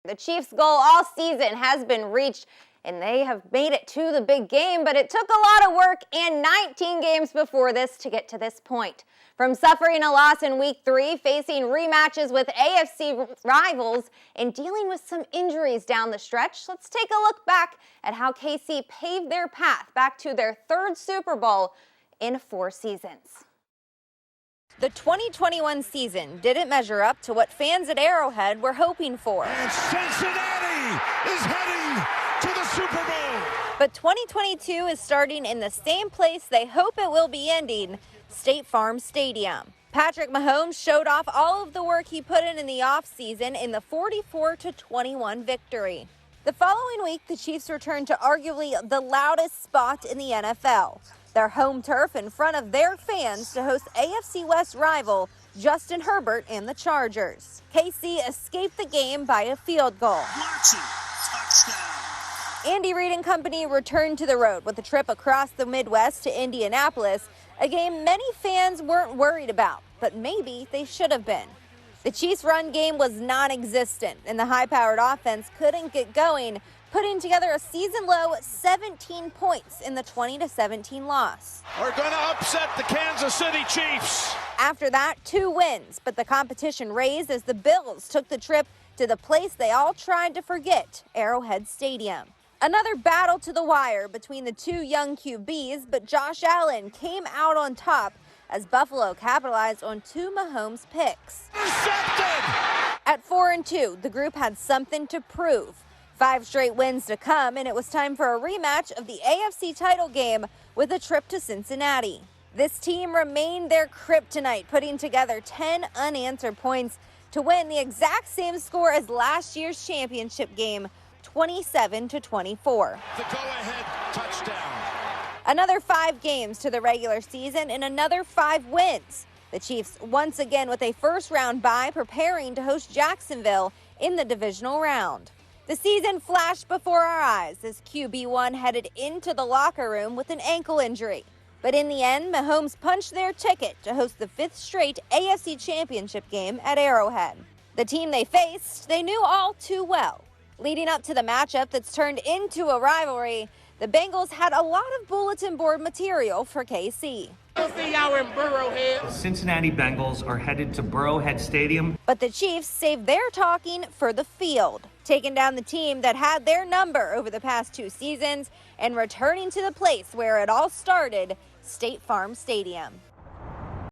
The Chiefs' goal all season has been reached, and they have made it to the big game, but it took a lot of work and 19 games before this to get to this point. From suffering a loss in Week 3, facing rematches with AFC rivals, and dealing with some injuries down the stretch, let's take a look back at how KC paved their path back to their third Super Bowl in 4 seasons. The 2021 season didn't measure up to what fans at Arrowhead were hoping for. And Cincinnati is heading to the Super Bowl. But 2022 is starting in the same place they hope it will be ending, State Farm Stadium. Patrick Mahomes showed off all of the work he put in the offseason in the 44-21 victory. The following week, the Chiefs returned to arguably the loudest spot in the NFL. Their home turf in front of their fans to host AFC West rival Justin Herbert and the Chargers. KC escaped the game by a field goal. Marching, touchdown. Andy Reid and company returned to the road with a trip across the Midwest to Indianapolis, a game many fans weren't worried about, but maybe they should have been. The Chiefs' run game was non-existent, and the high-powered offense couldn't get going, putting together a season-low 17 points in the 20-17 loss. We're going to upset the Kansas City Chiefs. After that, 2 wins, but the competition raised as the Bills took the trip to the place they all tried to forget, Arrowhead Stadium. Another battle to the wire between the 2 young QBs, but Josh Allen came out on top as Buffalo capitalized on 2 Mahomes picks. Intercepted! At 4-2, the group had something to prove. 5 straight wins to come, and it was time for a rematch of the AFC title game with a trip to Cincinnati. This team remained their kryptonite, putting together 10 unanswered points to win the exact same score as last year's championship game, 27-24. The go-ahead touchdown. Another 5 games to the regular season and another 5 wins. The Chiefs once again with a first-round bye, preparing to host Jacksonville in the divisional round. The season flashed before our eyes as QB1 headed into the locker room with an ankle injury. But in the end, Mahomes punched their ticket to host the 5th straight AFC Championship game at Arrowhead. The team they faced, they knew all too well. Leading up to the matchup that's turned into a rivalry, the Bengals had a lot of bulletin board material for KC. We'll see y'all in Burrowhead. The Cincinnati Bengals are headed to Burrowhead Stadium. But the Chiefs saved their talking for the field, taking down the team that had their number over the past 2 seasons and returning to the place where it all started, State Farm Stadium.